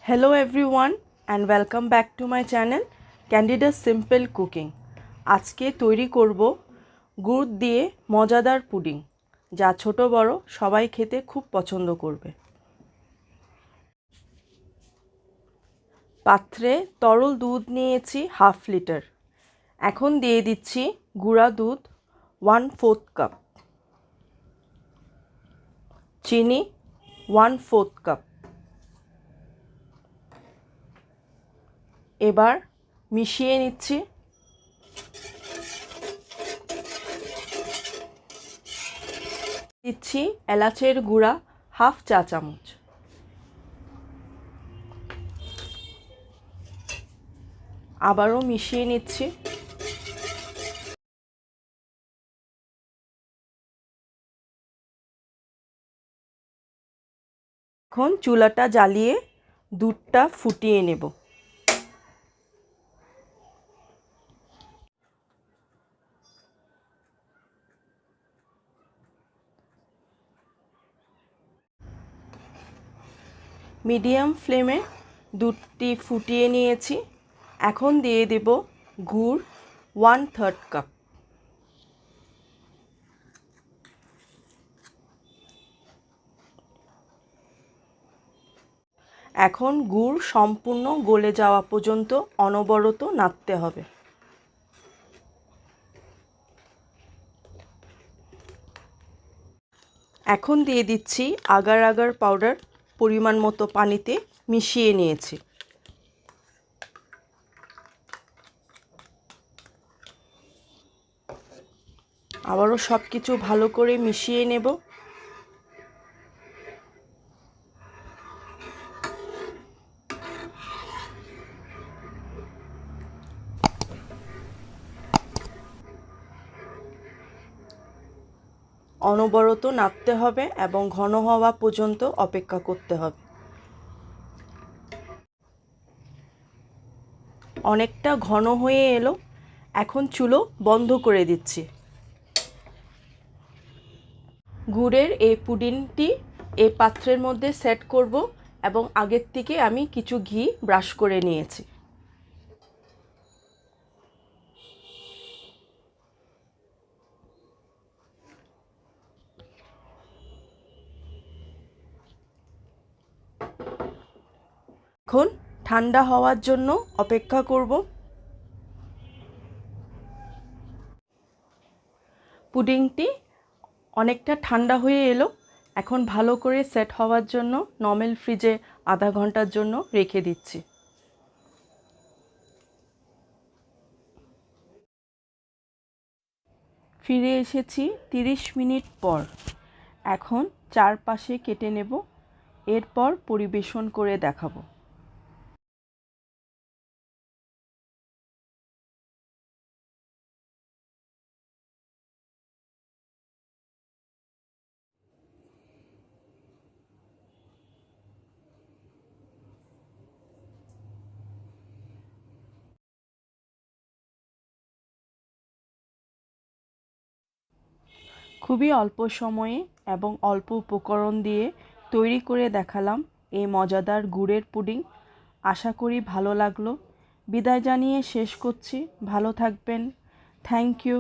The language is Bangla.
Hello everyone and welcome back to my channel Candida Simple Cooking. আজকে তৈরি করব গুড় দিয়ে মজাদার পুডিং, যা ছোট বড় সবাই খেতে খুব পছন্দ করবে। পাত্রে তরল দুধ নিয়েছি হাফ লিটার। এখন দিয়ে দিচ্ছি গুঁড়া দুধ 1/4 কাপ, চিনি 1/4 কাপ। এবার মিশিয়ে নিচ্ছি। দিচ্ছি এলাচের গুঁড়া হাফ চা চামচ। আবারও মিশিয়ে নিচ্ছি। এখন চুলাটা জ্বালিয়ে দুধটা ফুটিয়ে নেব। মিডিয়াম ফ্লেমে দুধটি ফুটিয়ে নিয়েছি। এখন দিয়ে দেব গুড় 1/3 কাপ। এখন গুড় সম্পূর্ণ গলে যাওয়া পর্যন্ত অনবরত নাড়তে হবে। এখন দিয়ে দিচ্ছি আগার পাউডার, পরিমাণ মতো পানিতে মিশিয়ে নিয়েছি। আবারও সব কিছু ভালো করে মিশিয়ে নেব। অনবরত নাড়তে হবে এবং ঘন হওয়া পর্যন্ত অপেক্ষা করতে হবে। অনেকটা ঘন হয়ে এলো। এখন চুলো বন্ধ করে দিচ্ছি। গুড়ের এই পুডিংটি এই পাত্রের মধ্যে সেট করব এবং আগের থেকে আমি কিছু ঘি ব্রাশ করে নিয়েছি। এখন ঠান্ডা হওয়ার জন্য অপেক্ষা করব। পুডিংটি অনেকটা ঠান্ডা হয়ে এলো। এখন ভালো করে সেট হওয়ার জন্য নর্মাল ফ্রিজে আধা ঘন্টার জন্য রেখে দিচ্ছি। ফিরে এসেছি 30 মিনিট পর। এখন চারপাশে কেটে নেব, এরপর পরিবেশন করে দেখাবো। খুবই অল্প সময়ে এবং অল্প উপকরণ দিয়ে তৈরি করে দেখালাম এই মজাদার গুড়ের পুডিং। আশা করি ভালো লাগলো। বিদায় জানিয়ে শেষ করছি। ভালো থাকবেন। Thank you.